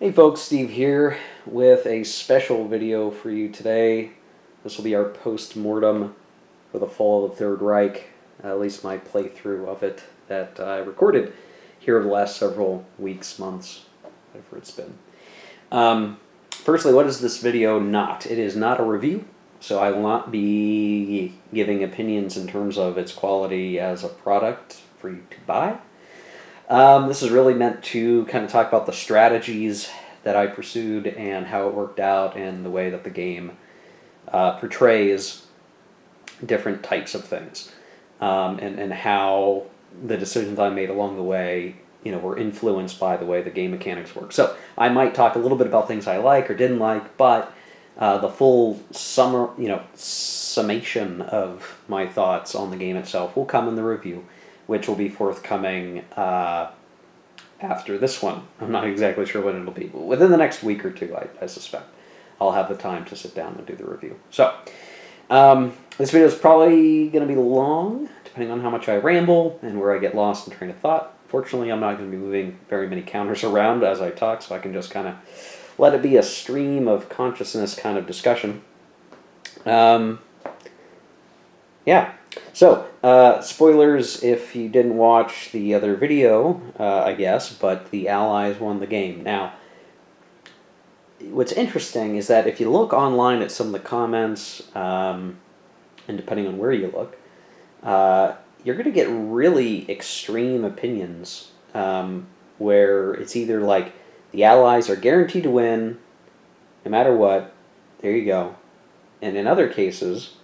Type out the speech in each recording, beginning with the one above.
Hey folks, Steve here with a special video for you today. This will be our post-mortem for the fall of the Third Reich, at least my playthrough of it that I recorded here over the last several weeks, months, whatever it's been. Firstly, what is this video not? It is not a review, so I will not be giving opinions in terms of its quality as a product for you to buy. This is really meant to kind of talk about the strategies that I pursued and how it worked out and the way that the game portrays different types of things and how the decisions I made along the way were influenced by the way the game mechanics work. So I might talk a little bit about things I like or didn't like, but the full summation of my thoughts on the game itself will come in the review, which will be forthcoming after this one. I'm not exactly sure when it'll be. Within the next week or two, I suspect. I'll have the time to sit down and do the review. So, this video is probably going to be long, depending on how much I ramble and where I get lost in train of thought. Fortunately, I'm not going to be moving very many counters around as I talk, so I can just kind of let it be a stream of consciousness kind of discussion. Yeah. So, spoilers if you didn't watch the other video, I guess, but the Allies won the game. Now, what's interesting is that if you look online at some of the comments, and depending on where you look, you're going to get really extreme opinions, where it's either like the Allies are guaranteed to win, no matter what, there you go. And in other cases,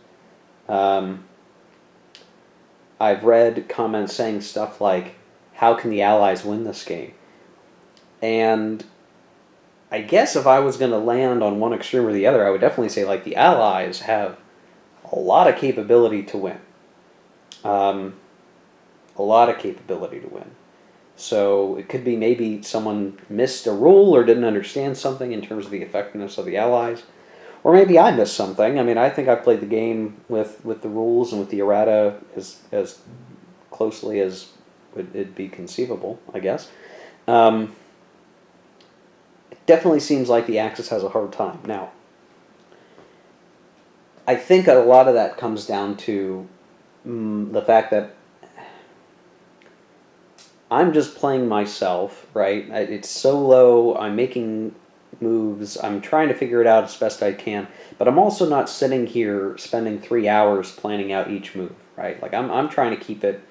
I've read comments saying stuff like, how can the Allies win this game? And I guess if I was going to land on one extreme or the other, I would definitely say like the Allies have a lot of capability to win. A lot of capability to win. So it could be maybe someone missed a rule or didn't understand something in terms of the effectiveness of the Allies. Or maybe I missed something. I mean, I think I played the game with the rules and with the errata as closely as it'd be conceivable, I guess. It definitely seems like the Axis has a hard time. Now, I think a lot of that comes down to the fact that I'm just playing myself, right? It's solo, I'm making moves, I'm trying to figure it out as best I can, but I'm also not sitting here spending 3 hours planning out each move, right? Like I'm trying to keep it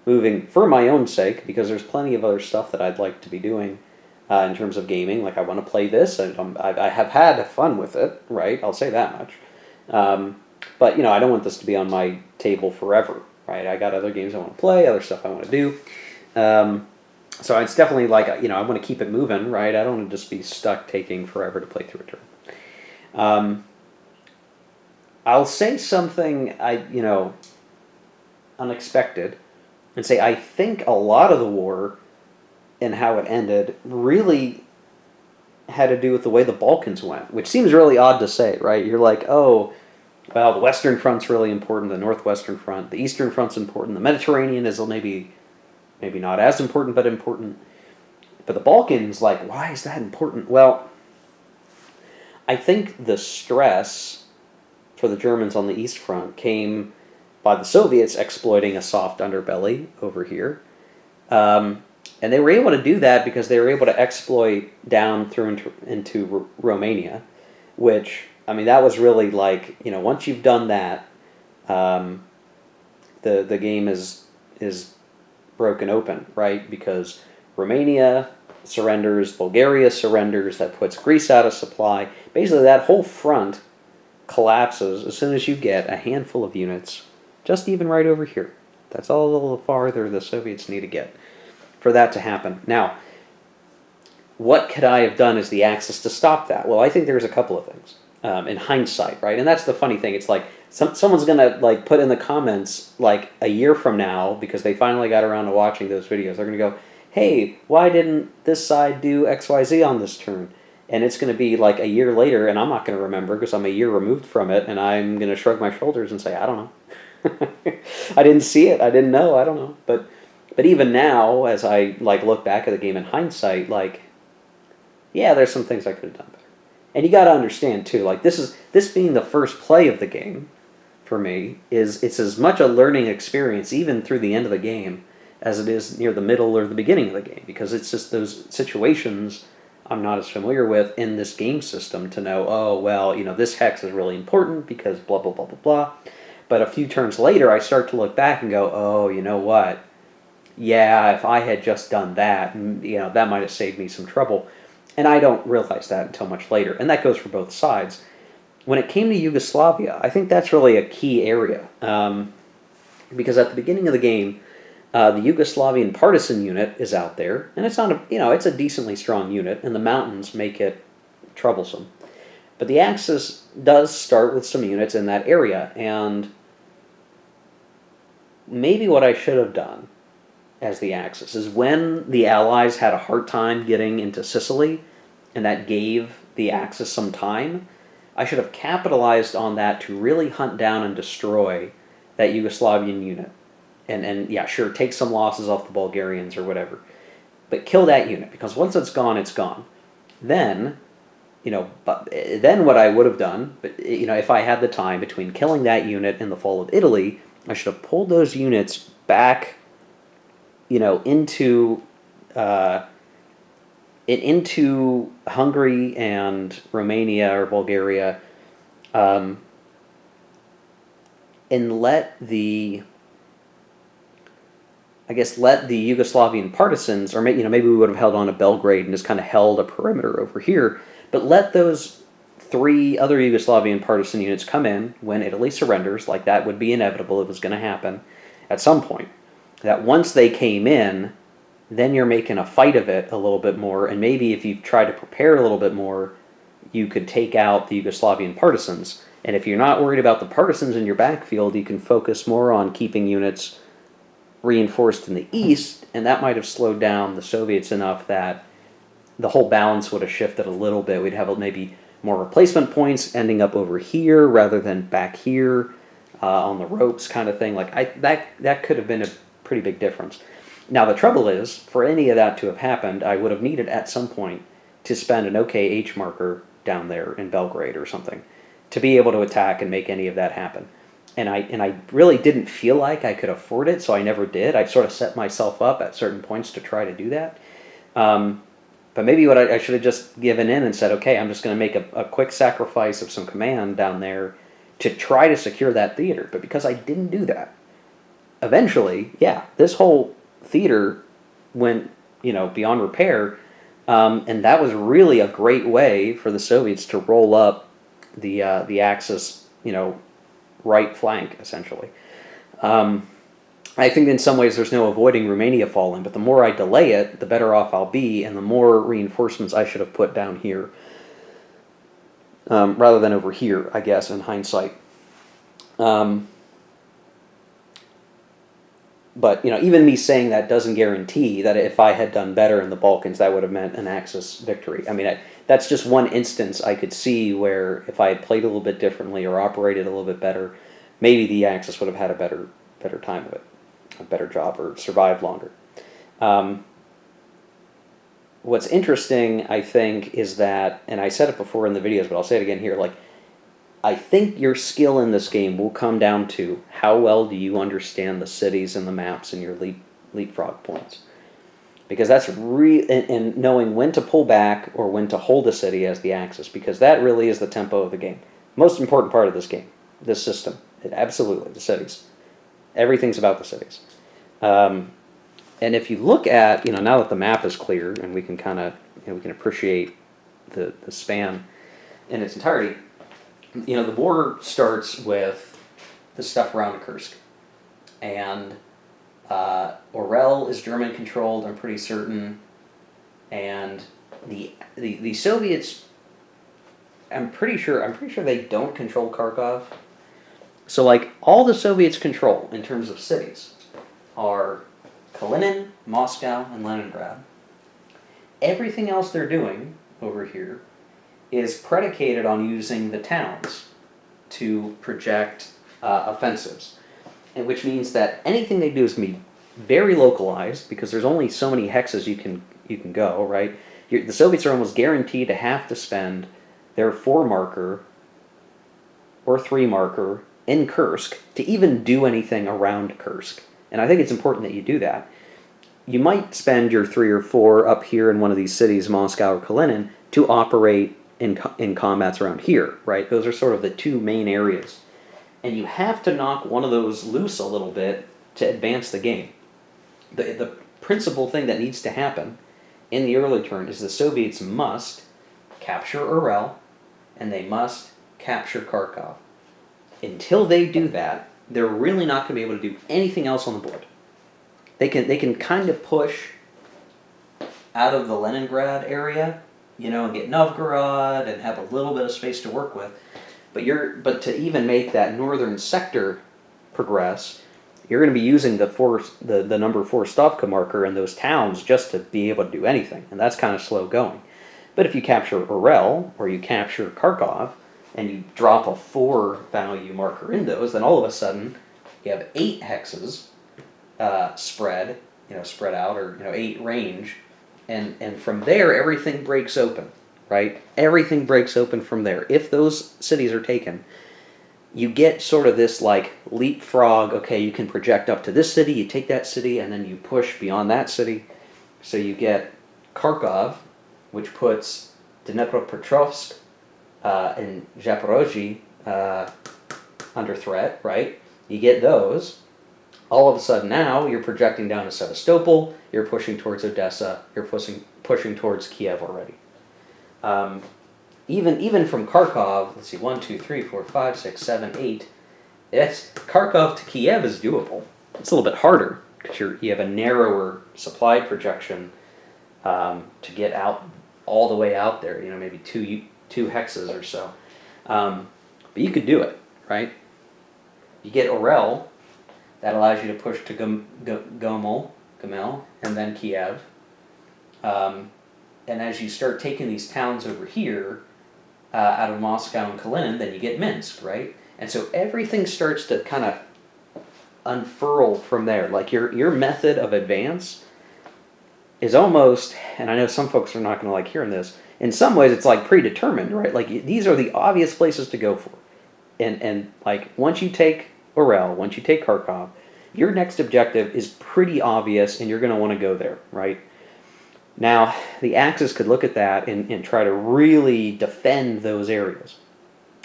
moving for my own sake, because there's plenty of other stuff that I'd like to be doing in terms of gaming. Like I want to play this, and I have had fun with it, right? I'll say that much. But I don't want this to be on my table forever, right? I got other games I want to play, other stuff I want to do. So it's definitely like, I want to keep it moving, right? I don't want to just be stuck taking forever to play through a turn. I'll say something unexpected and say I think a lot of the war and how it ended really had to do with the way the Balkans went, which seems really odd to say, right? You're like, oh, well, the Western Front's really important, the Northwestern Front, the Eastern Front's important, the Mediterranean is maybe not as important, but important. But the Balkans, like, why is that important? Well, I think the stress for the Germans on the East Front came by the Soviets exploiting a soft underbelly over here. And they were able to do that because they were able to exploit down through into Romania, which, I mean, that was really like, once you've done that, the game is broken open, right? Because Romania surrenders, Bulgaria surrenders, that puts Greece out of supply. Basically, that whole front collapses as soon as you get a handful of units, just even right over here. That's all the farther the Soviets need to get for that to happen. Now, what could I have done as the Axis to stop that? Well, I think there's a couple of things in hindsight, right? And that's the funny thing. It's like someone's going to like put in the comments like a year from now, because they finally got around to watching those videos. They're going to go, hey, why didn't this side do XYZ on this turn? And it's going to be like a year later, and I'm not going to remember because I'm a year removed from it, and I'm going to shrug my shoulders and say, I don't know. I didn't see it. I didn't know. I don't know. But even now, as I like look back at the game in hindsight, like yeah, there's some things I could have done better. And you got to understand too, like this being the first play of the game for me it's as much a learning experience even through the end of the game as it is near the middle or the beginning of the game, because it's just those situations I'm not as familiar with in this game system to know, oh, well, this hex is really important because blah, blah, blah, blah, blah. But a few turns later, I start to look back and go, oh, you know what? Yeah, if I had just done that, that might have saved me some trouble. And I don't realize that until much later. And that goes for both sides. When it came to Yugoslavia, I think that's really a key area. Because at the beginning of the game, the Yugoslavian partisan unit is out there, and it's not it's a decently strong unit, and the mountains make it troublesome. But the Axis does start with some units in that area, and maybe what I should have done as the Axis is when the Allies had a hard time getting into Sicily, and that gave the Axis some time, I should have capitalized on that to really hunt down and destroy that Yugoslavian unit. And yeah, sure, take some losses off the Bulgarians or whatever. But kill that unit, because once it's gone, it's gone. Then, then what I would have done, but if I had the time between killing that unit and the fall of Italy, I should have pulled those units back, into Hungary and Romania or Bulgaria, and let the Yugoslavian partisans, or maybe we would have held on to Belgrade and just kind of held a perimeter over here, but let those 3 other Yugoslavian partisan units come in when Italy surrenders, like that would be inevitable, it was going to happen at some point. That once they came in, then you're making a fight of it a little bit more, and maybe if you try to prepare a little bit more, you could take out the Yugoslavian partisans. And if you're not worried about the partisans in your backfield, you can focus more on keeping units reinforced in the east, and that might have slowed down the Soviets enough that the whole balance would have shifted a little bit. We'd have maybe more replacement points ending up over here rather than back here on the ropes kind of thing. That could have been a pretty big difference. Now the trouble is, for any of that to have happened, I would have needed at some point to spend an OKH marker down there in Belgrade or something to be able to attack and make any of that happen. And I really didn't feel like I could afford it, so I never did. I sort of set myself up at certain points to try to do that. But maybe what I should have just given in and said, okay, I'm just going to make a quick sacrifice of some command down there to try to secure that theater. But because I didn't do that, eventually, yeah, this whole theater went beyond repair, and that was really a great way for the Soviets to roll up the Axis, right flank, essentially. I think in some ways there's no avoiding Romania falling, but the more I delay it, the better off I'll be, and the more reinforcements I should have put down here, rather than over here, I guess, in hindsight. But, even me saying that doesn't guarantee that if I had done better in the Balkans, that would have meant an Axis victory. I mean, that's just one instance I could see where if I had played a little bit differently or operated a little bit better, maybe the Axis would have had a better time of it, a better job, or survived longer. What's interesting, I think, is that, and I said it before in the videos, but I'll say it again here, I think your skill in this game will come down to how well do you understand the cities and the maps and your leapfrog points. Because that's and knowing when to pull back or when to hold a city as the Axis, because that really is the tempo of the game. Most important part of this game, this system. Absolutely, the cities. Everything's about the cities. And if you look at, now that the map is clear and we can kind of, we can appreciate the span in its entirety, the war starts with the stuff around Kursk. And Orel is German controlled, I'm pretty certain. And the Soviets, I'm pretty sure they don't control Kharkov. So all the Soviets control in terms of cities are Kalinin, Moscow, and Leningrad. Everything else they're doing over here is predicated on using the towns to project offensives, and which means that anything they do is going to be very localized because there's only so many hexes you can go, right? The Soviets are almost guaranteed to have to spend their 4 marker or 3 marker in Kursk to even do anything around Kursk. And I think it's important that you do that. You might spend your 3 or 4 up here in one of these cities, Moscow or Kalinin, to operate in combats around here, right? Those are sort of the 2 main areas. And you have to knock one of those loose a little bit to advance the game. The principal thing that needs to happen in the early turn is the Soviets must capture Urel, and they must capture Kharkov. Until they do that, they're really not going to be able to do anything else on the board. They can kind of push out of the Leningrad area, and get Novgorod and have a little bit of space to work with. But to even make that northern sector progress, you're going to be using the number 4 Stavka marker in those towns just to be able to do anything, and that's kind of slow going. But if you capture Urel or you capture Kharkov and you drop a 4 value marker in those, then all of a sudden you have 8 hexes spread out, or 8 range, and from there everything breaks open, right? Everything breaks open from there. If those cities are taken, you get sort of this like leapfrog. Okay, you can project up to this city, you take that city, and then you push beyond that city. So you get Kharkov, which puts Dnepropetrovsk and Zaporozhye under threat, right? You get those. All of a sudden now you're projecting down to Sevastopol, you're pushing towards Odessa, you're pushing towards Kiev already. Even from Kharkov, let's see, 1, 2, 3, 4, 5, 6, 7, 8. It's Kharkov to Kiev is doable. It's a little bit harder because you have a narrower supply projection to get out all the way out there. Maybe two hexes or so. But you could do it, right? You get Orel. That allows you to push to Gomel, and then Kiev. And as you start taking these towns over here, out of Moscow and Kalinin, then you get Minsk, right? And so everything starts to kind of unfurl from there. Like your method of advance is almost, and I know some folks are not going to like hearing this, in some ways it's like predetermined, right? Like these are the obvious places to go for. And like once you take Orel, once you take Kharkov, your next objective is pretty obvious and you're going to want to go there, right? Now, the Axis could look at that and try to really defend those areas.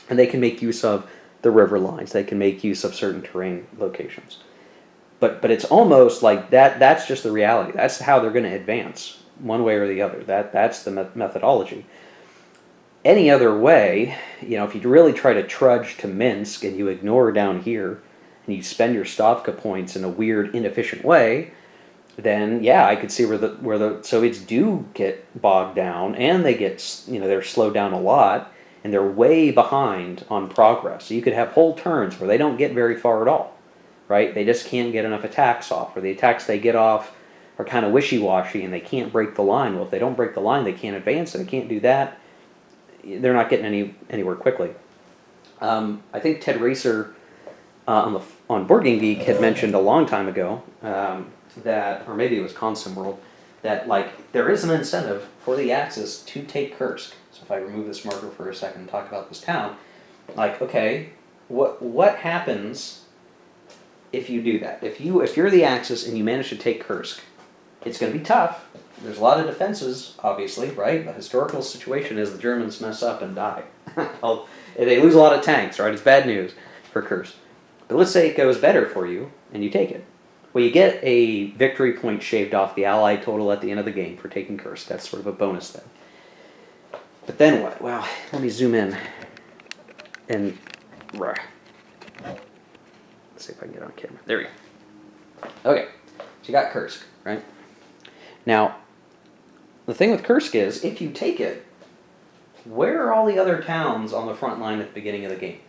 And they can make use of the river lines. They can make use of certain terrain locations. But it's almost like that's just the reality. That's how they're going to advance, one way or the other. That's the methodology. Any other way, if you really try to trudge to Minsk and you ignore down here and you spend your Stavka points in a weird, inefficient way, then yeah, I could see where the Soviets do get bogged down and they get, they're slowed down a lot and they're way behind on progress. So you could have whole turns where they don't get very far at all, right? They just can't get enough attacks off, or the attacks they get off are kind of wishy-washy and they can't break the line. Well, if they don't break the line, they can't advance, and they can't do that. They're not getting anywhere quickly. I think Ted Racer on Board Game Geek had mentioned a long time ago that, or maybe it was Consum World, that like there is an incentive for the Axis to take Kursk. So if I remove this marker for a second and talk about this town, like okay, what happens if you do that? If you're the Axis and you manage to take Kursk, it's going to be tough. There's a lot of defenses, obviously, right? The historical situation is the Germans mess up and die. They lose a lot of tanks, right? It's bad news for Kursk. But let's say it goes better for you and you take it. Well, you get a victory point shaved off the Allied total at the end of the game for taking Kursk. That's sort of a bonus thing. But then what? Well, let me zoom in. And let's see if I can get on camera. There we go. Okay, so you got Kursk, right? Now, the thing with Kursk is, if you take it, where are all the other towns on the front line at the beginning of the game?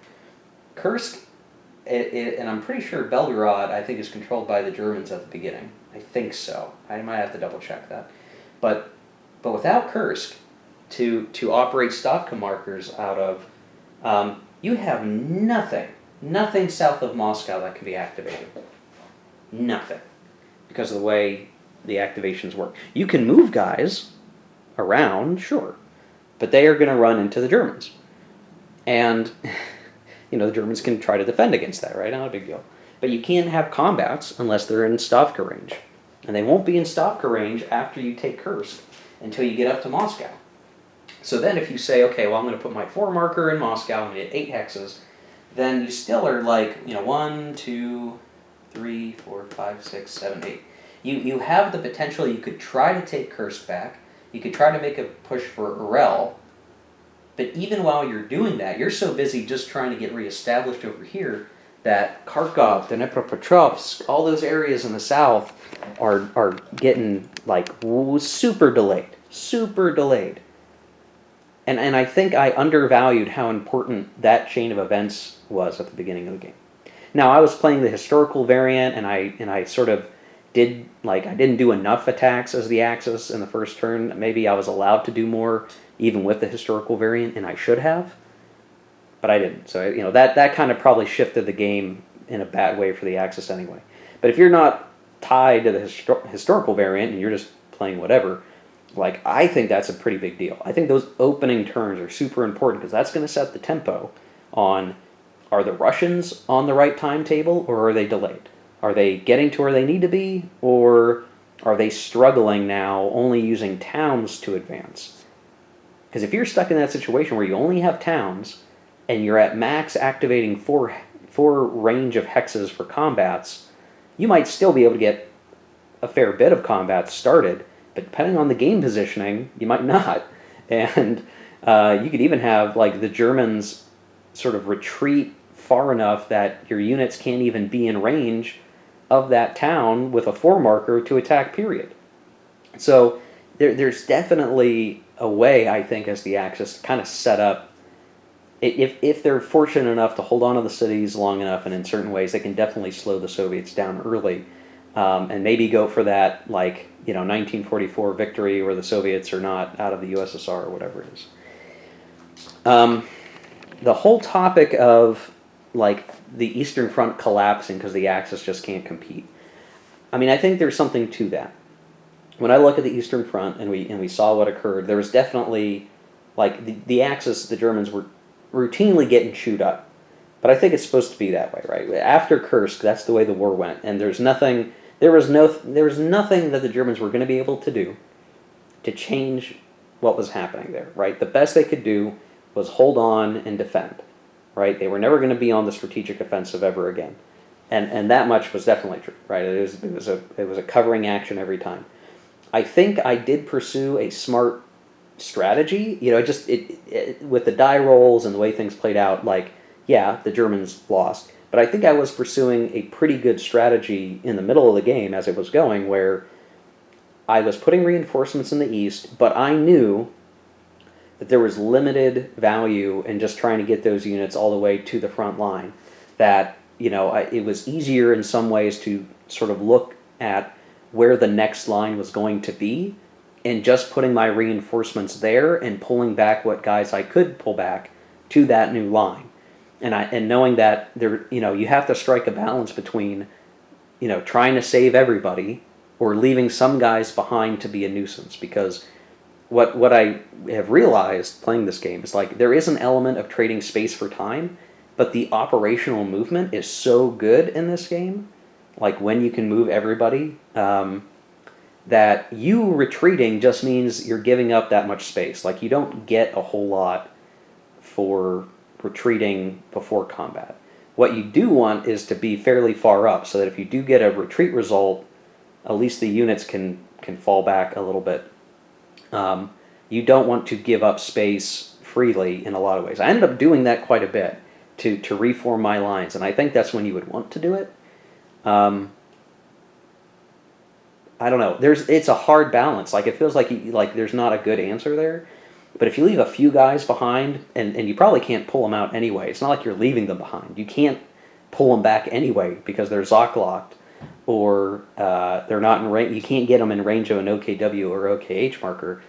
Kursk, and I'm pretty sure Belgorod, I think, is controlled by the Germans at the beginning. I think so. I might have to double check that. But without Kursk, to operate Stavka markers out of, you have nothing south of Moscow that can be activated. Nothing. Because of the way the activations work. You can move guys around, sure, but they are going to run into the Germans. And, the Germans can try to defend against that, right? Not a big deal. But you can't have combats unless they're in Stavka range. And they won't be in Stavka range after you take Kursk until you get up to Moscow. So then if you say, okay, well, I'm going to put my 4 marker in Moscow and get 8 hexes, then you still are like, 1, 2, 3, 4, 5, 6, 7, 8. You have the potential. You could try to take Kursk back. You could try to make a push for Urel. But even while you're doing that, you're so busy just trying to get reestablished over here that Kharkov, Dnipropetrovsk, all those areas in the south are getting like super delayed. And I think I undervalued how important that chain of events was at the beginning of the game. Now, I was playing the historical variant, and I sort of did, like, I didn't do enough attacks as the Axis in the first turn. Maybe I was allowed to do more even with the historical variant, and I should have, but I didn't. So, that kind of probably shifted the game in a bad way for the Axis anyway. But if you're not tied to the historical variant and you're just playing whatever, like, I think that's a pretty big deal. I think those opening turns are super important because that's going to set the tempo on, are the Russians on the right timetable or are they delayed? Are they getting to where they need to be, or are they struggling now, only using towns to advance? Because if you're stuck in that situation where you only have towns and you're at max activating four range of hexes for combats, you might still be able to get a fair bit of combats started, but depending on the game positioning, you might not. And you could even have like the Germans sort of retreat far enough that your units can't even be in range of that town with a 4 marker to attack, period. So there's definitely a way, I think, as the Axis to kind of set up, if they're fortunate enough to hold on to the cities long enough, and in certain ways they can definitely slow the Soviets down early, and maybe go for that, 1944 victory where the Soviets are not out of the USSR or whatever it is. The whole topic of, the Eastern Front collapsing because the Axis just can't compete. I mean, I think there's something to that. When I look at the Eastern Front and we saw what occurred, there was definitely, the Axis, the Germans were routinely getting chewed up. But I think it's supposed to be that way, right? After Kursk, that's the way the war went, and there was nothing that the Germans were going to be able to do to change what was happening there, right? The best they could do was hold on and defend, right? They were never going to be on the strategic offensive ever again, and that much was definitely true, right? It was a covering action every time. I think I did pursue a smart strategy, with the die rolls and the way things played out. The Germans lost, but I think I was pursuing a pretty good strategy in the middle of the game as it was going, where I was putting reinforcements in the east, but I knew that there was limited value in just trying to get those units all the way to the front line. That, it was easier in some ways to sort of look at where the next line was going to be and just putting my reinforcements there and pulling back what guys I could pull back to that new line. And knowing that there, you have to strike a balance between, trying to save everybody or leaving some guys behind to be a nuisance. Because what I have realized playing this game is there is an element of trading space for time, but the operational movement is so good in this game, when you can move everybody, that you retreating just means you're giving up that much space. You don't get a whole lot for retreating before combat. What you do want is to be fairly far up, so that if you do get a retreat result, at least the units can fall back a little bit. You don't want to give up space freely in a lot of ways. I ended up doing that quite a bit to reform my lines, and I think that's when you would want to do it. I don't know. It's a hard balance. It feels like there's not a good answer there. But if you leave a few guys behind, and you probably can't pull them out anyway. It's not like you're leaving them behind. You can't pull them back anyway because they're Zoc locked, or they're not in range. You can't get them in range of an OKW or OKH marker.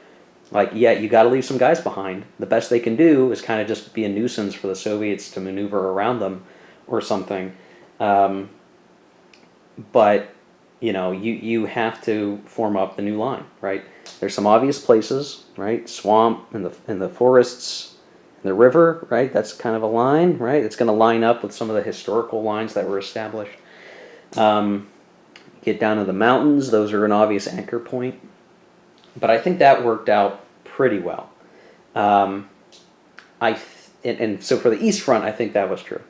You got to leave some guys behind. The best they can do is kind of just be a nuisance for the Soviets to maneuver around them or something. But you have to form up the new line, right? There's some obvious places, right? Swamp and the forests, and the river, right? That's kind of a line, right? It's going to line up with some of the historical lines that were established. Get down to the mountains; those are an obvious anchor point. But I think that worked out pretty well. And so for the East Front, I think that was true.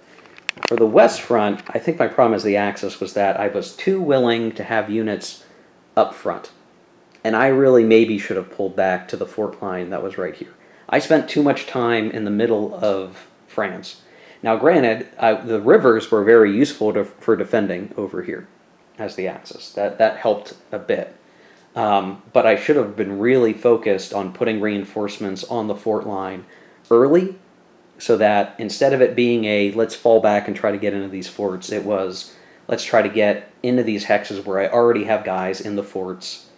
For the West Front, I think my problem as the Axis was that I was too willing to have units up front. And I really maybe should have pulled back to the fort line that was right here. I spent too much time in the middle of France. Now, granted, the rivers were very useful for defending over here as the Axis. That helped a bit. But I should have been really focused on putting reinforcements on the fort line early, so that instead of it being let's fall back and try to get into these forts, it was let's try to get into these hexes where I already have guys in the forts.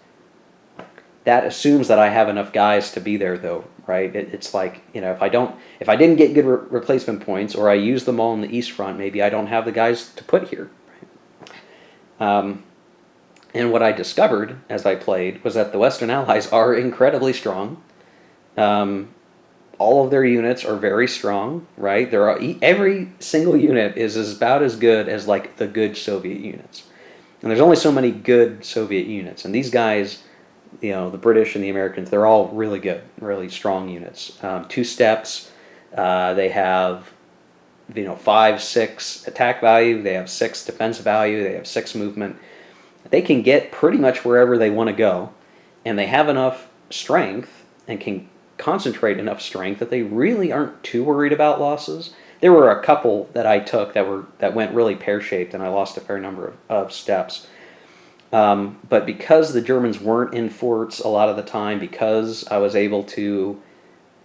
That assumes that I have enough guys to be there, though, right? It's like, if I didn't get good replacement points, or I use them all in the East Front, maybe I don't have the guys to put here. And what I discovered as I played was that the Western Allies are incredibly strong. All of their units are very strong, right? Every single unit is about as good as like the good Soviet units. And there's only so many good Soviet units. And these guys, the British and the Americans, they're all really good, really strong units. 2 steps, they have 5, 6 attack value, they have 6 defense value, they have 6 movement. They can get pretty much wherever they want to go, and they have enough strength and can concentrate enough strength that they really aren't too worried about losses. There were a couple that I took that went really pear-shaped, and I lost a fair number of steps. But because the Germans weren't in forts a lot of the time, because I was able to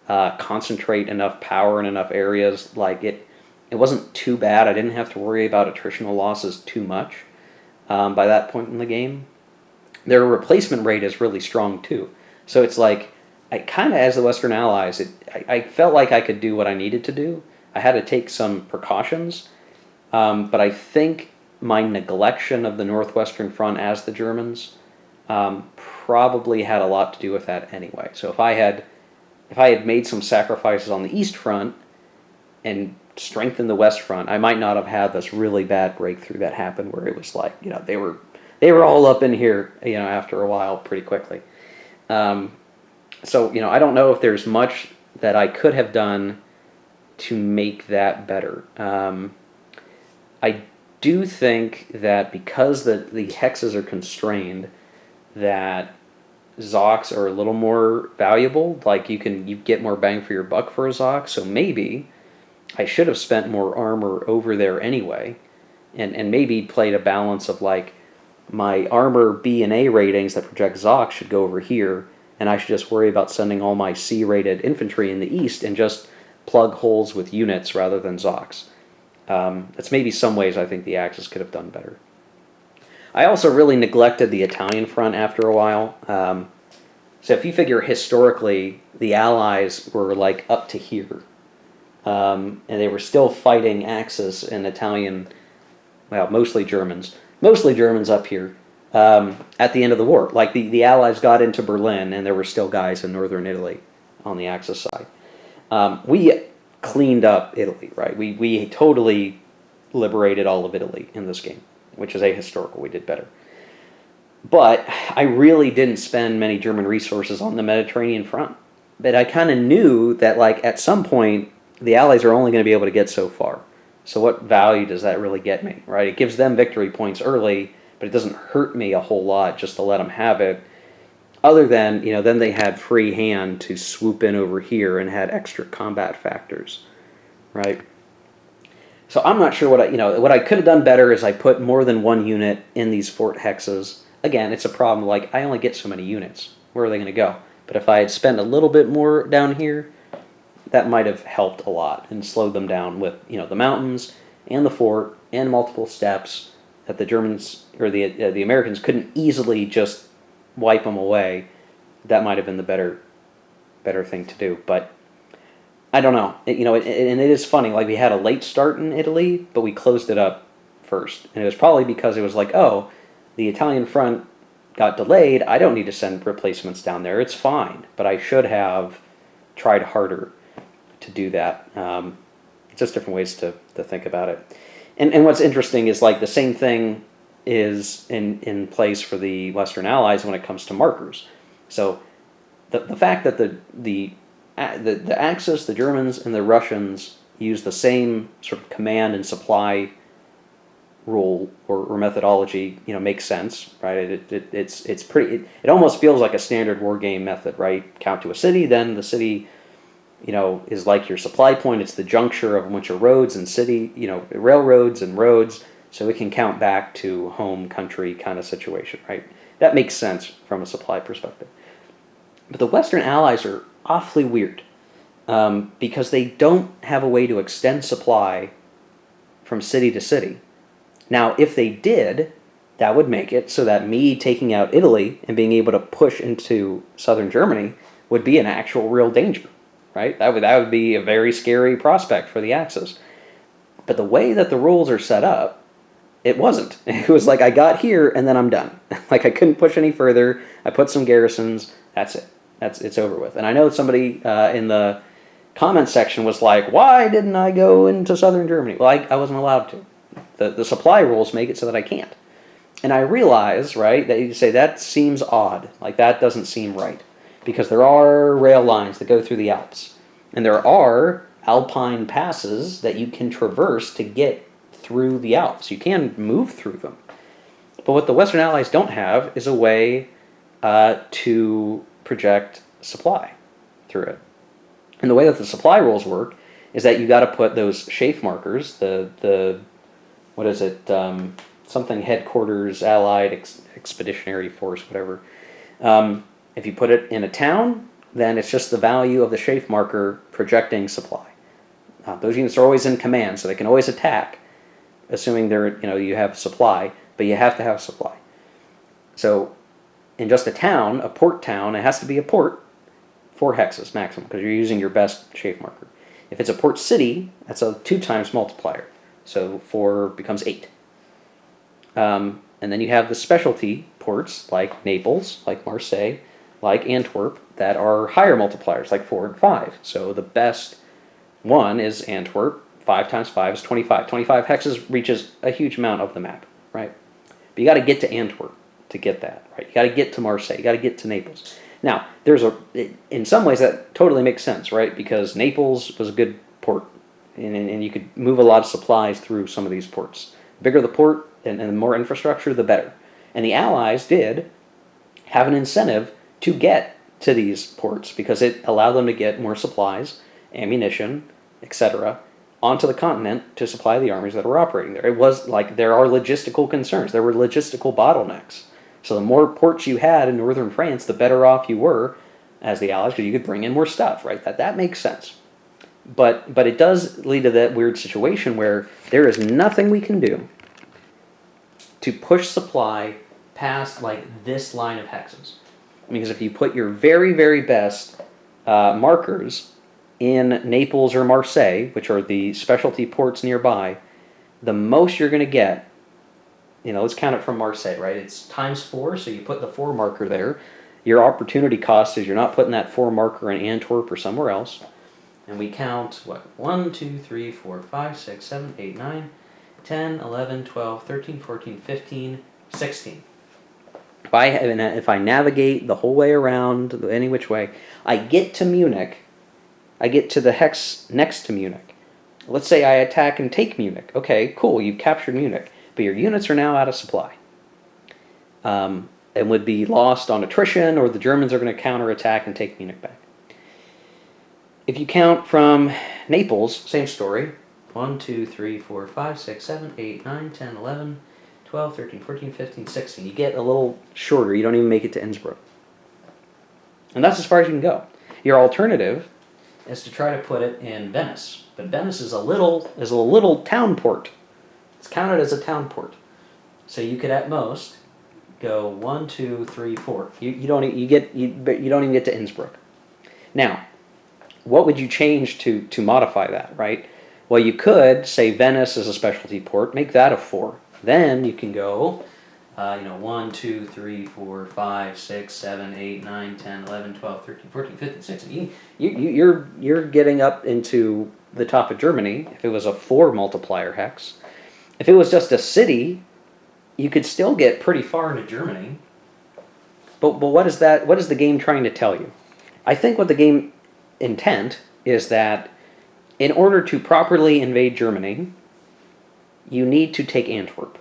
concentrate enough power in enough areas, like it wasn't too bad. I didn't have to worry about attritional losses too much. By that point in the game, their replacement rate is really strong too. So it's like, I kind of, as the Western Allies, I felt like I could do what I needed to do. I had to take some precautions, but I think my neglection of the Northwestern Front as the Germans probably had a lot to do with that anyway. So if I had made some sacrifices on the East Front and strengthened the West Front, I might not have had this really bad breakthrough that happened where it was like, they were all up in here, after a while pretty quickly. So, I don't know if there's much that I could have done to make that better. I do think that because the hexes are constrained, that Zocs are a little more valuable. Like, you get more bang for your buck for a Zoc, so maybe I should have spent more armor over there anyway, and maybe played a balance of like, my armor B and A ratings that project Zoc should go over here, and I should just worry about sending all my C-rated infantry in the east and just plug holes with units rather than Zocs. That's maybe some ways I think the Axis could have done better. I also really neglected the Italian front after a while. So if you figure historically, the Allies were like up to here. And they were still fighting Axis and Italian, mostly Germans up here, at the end of the war. Like, the Allies got into Berlin, and there were still guys in northern Italy on the Axis side. We cleaned up Italy, right? We totally liberated all of Italy in this game, which is ahistorical. We did better. But I really didn't spend many German resources on the Mediterranean front. But I kind of knew that, like, at some point, the Allies are only going to be able to get so far. So what value does that really get me, right? It gives them victory points early, but it doesn't hurt me a whole lot just to let them have it. Other than, then they had free hand to swoop in over here and had extra combat factors, right? So I'm not sure what I could have done better is I put more than one unit in these fort hexes. Again, it's a problem, like, I only get so many units. Where are they going to go? But if I had spent a little bit more down here, that might have helped a lot and slowed them down with, the mountains and the fort and multiple steps that the Germans or the Americans couldn't easily just wipe them away. That might have been the better thing to do. But I don't know. And it is funny. Like, we had a late start in Italy, but we closed it up first. And it was probably because it was like, oh, the Italian front got delayed, I don't need to send replacements down there. It's fine, but I should have tried harder to do that. Just different ways to think about it. And what's interesting is like the same thing is in place for the Western Allies when it comes to markers. So the fact that the Axis, the Germans, and the Russians use the same sort of command and supply rule or methodology, makes sense, right? It's pretty. It almost feels like a standard war game method, right? Count to a city, then the city, is like your supply point. It's the juncture of a bunch of roads and city, railroads and roads, so it can count back to home country kind of situation, right? That makes sense from a supply perspective. But the Western Allies are awfully weird because they don't have a way to extend supply from city to city. Now, if they did, that would make it so that me taking out Italy and being able to push into southern Germany would be an actual real danger, right? That would be a very scary prospect for the Axis. But the way that the rules are set up, it wasn't. It was like I got here and then I'm done. Like I couldn't push any further. I put some garrisons. That's it. It's over with. And I know somebody in the comment section was like, "Why didn't I go into southern Germany?" Well, I wasn't allowed to. The supply rules make it so that I can't. And I realize, right, that you say that seems odd. Like that doesn't seem right. Because there are rail lines that go through the Alps. And there are alpine passes that you can traverse to get through the Alps. You can move through them. But what the Western Allies don't have is a way to project supply through it. And the way that the supply rules work is that you got to put those chafe markers, the what is it, something headquarters, Allied Expeditionary Force, whatever. If you put it in a town, then it's just the value of the chafe marker projecting supply. Those units are always in command, so they can always attack, assuming you have supply, but you have to have supply. So in just a town, a port town, it has to be a port, 4 hexes maximum, because you're using your best chafe marker. If it's a port city, that's a 2 times multiplier, so 4 becomes 8. And then you have the specialty ports, like Naples, like Marseille, like Antwerp, that are higher multipliers, like 4 and 5. So the best one is Antwerp. 5 times 5 is 25. 25 hexes reaches a huge amount of the map, right? But you got to get to Antwerp to get that, right? You got to get to Marseille. You got to get to Naples. Now, in some ways that totally makes sense, right? Because Naples was a good port, and you could move a lot of supplies through some of these ports. The bigger the port and the more infrastructure, the better. And the Allies did have an incentive to get to these ports because it allowed them to get more supplies, ammunition, etc., onto the continent to supply the armies that were operating there. It was like there are logistical concerns. There were logistical bottlenecks. So the more ports you had in northern France, the better off you were as the Allies because you could bring in more stuff, right? That makes sense. But it does lead to that weird situation where there is nothing we can do to push supply past like this line of hexes. Because if you put your very, very best markers in Naples or Marseille, which are the specialty ports nearby, the most you're going to get, let's count it from Marseille, right? It's times 4, so you put the 4 marker there. Your opportunity cost is you're not putting that 4 marker in Antwerp or somewhere else. And we count, 1, 2, 3, 4, 5, 6, 7, 8, 9, 10, 11, 12, 13, 14, 15, 16. If I navigate the whole way around, any which way, I get to Munich, I get to the hex next to Munich. Let's say I attack and take Munich. Okay, cool, you've captured Munich, but your units are now out of supply. And would be lost on attrition, or the Germans are going to counterattack and take Munich back. If you count from Naples, same story. 1, 2, 3, 4, 5, 6, 7, 8, 9, 10, 11, 12, 13, 14, 15, 16. You get a little shorter. You don't even make it to Innsbruck. And that's as far as you can go. Your alternative is to try to put it in Venice. But Venice is a little town port. It's counted as a town port. So you could at most go 1, 2, 3, 4. You don't even get to Innsbruck. Now, what would you change to modify that, right? Well, you could say Venice is a specialty port, make that a 4. Then you can go 1, 2, 3, 4, 5, 6, 7, 8, 9, 10, 11, 12, 13, 14, 15, 16. You're getting up into the top of Germany if it was a 4 multiplier hex. If it was just a city, you could still get pretty far into Germany. But what is that? What is the game trying to tell you? I think what the game intent is that in order to properly invade Germany, you need to take Antwerp.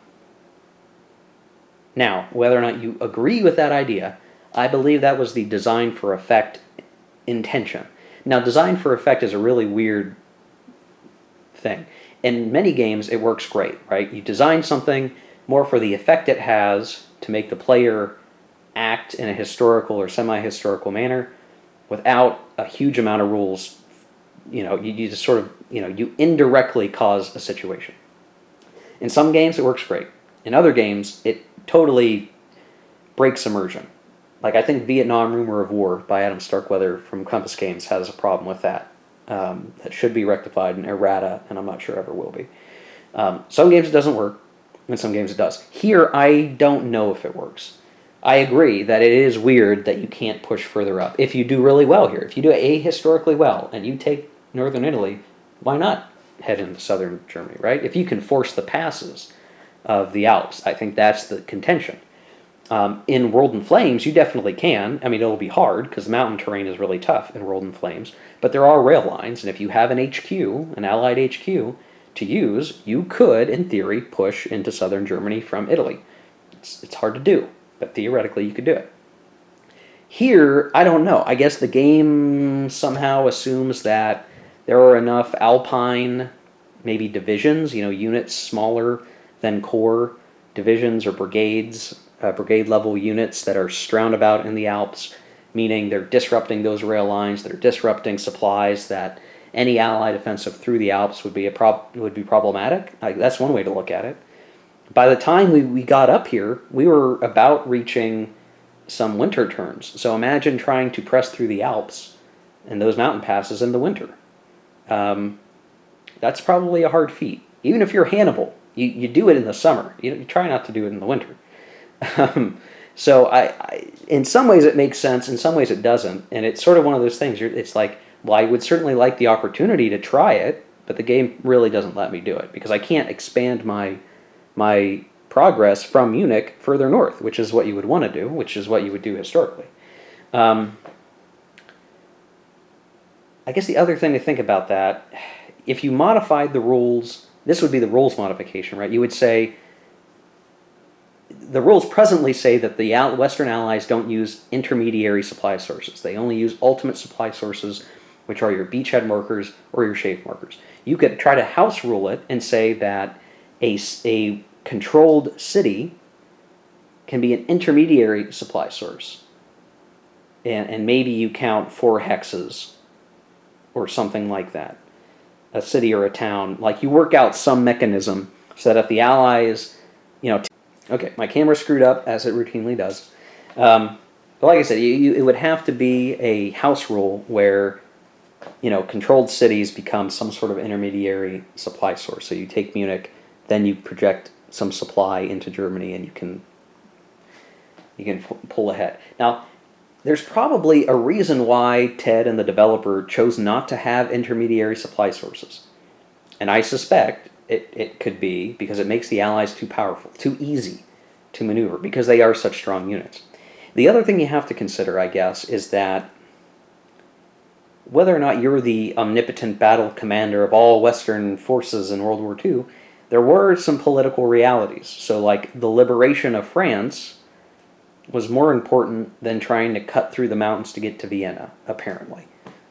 Now, whether or not you agree with that idea, I believe that was the design for effect intention. Now, design for effect is a really weird thing. In many games, it works great, right? You design something more for the effect it has to make the player act in a historical or semi-historical manner without a huge amount of rules. You just sort of, you indirectly cause a situation. In some games, it works great. In other games, it totally breaks immersion. Like, I think Vietnam Rumor of War by Adam Starkweather from Compass Games has a problem with that. That should be rectified in errata, and I'm not sure ever will be. Some games it doesn't work, and some games it does. Here, I don't know if it works. I agree that it is weird that you can't push further up. If you do really well here, if you do historically well, and you take northern Italy, why not head into southern Germany, right? If you can force the passes of the Alps, I think that's the contention. In World in Flames, you definitely can. I mean, it'll be hard because mountain terrain is really tough in World in Flames, but there are rail lines, and if you have an HQ, an Allied HQ, to use, you could, in theory, push into southern Germany from Italy. It's hard to do, but theoretically you could do it. Here, I don't know. I guess the game somehow assumes that there are enough Alpine, maybe divisions, units smaller than corps divisions or brigades, brigade-level units that are strewn about in the Alps, meaning they're disrupting those rail lines, they're disrupting supplies, that any Allied offensive through the Alps would be problematic. That's one way to look at it. By the time we got up here, we were about reaching some winter turns. So imagine trying to press through the Alps and those mountain passes in the winter. That's probably a hard feat. Even if you're Hannibal, you do it in the summer. You try not to do it in the winter. So I in some ways it makes sense, in some ways it doesn't, and it's sort of one of those things. It's like, well, I would certainly like the opportunity to try it, but the game really doesn't let me do it because I can't expand my progress from Munich further north, which is what you would want to do, which is what you would do historically. I guess the other thing to think about that, if you modified the rules, this would be the rules modification, right? You would say, the rules presently say that the Western Allies don't use intermediary supply sources. They only use ultimate supply sources, which are your beachhead markers or your shape markers. You could try to house rule it and say that a controlled city can be an intermediary supply source. And maybe you count 4 hexes or something like that. A city or a town. Like, you work out some mechanism so that if the Allies, okay, my camera screwed up, as it routinely does. But like I said, it would have to be a house rule where, controlled cities become some sort of intermediary supply source. So you take Munich, then you project some supply into Germany, and you can pull ahead. Now, there's probably a reason why Ted and the developer chose not to have intermediary supply sources. And I suspect it could be because it makes the Allies too powerful, too easy to maneuver, because they are such strong units. The other thing you have to consider, I guess, is that whether or not you're the omnipotent battle commander of all Western forces in World War II, there were some political realities. So, like, the liberation of France was more important than trying to cut through the mountains to get to Vienna, apparently.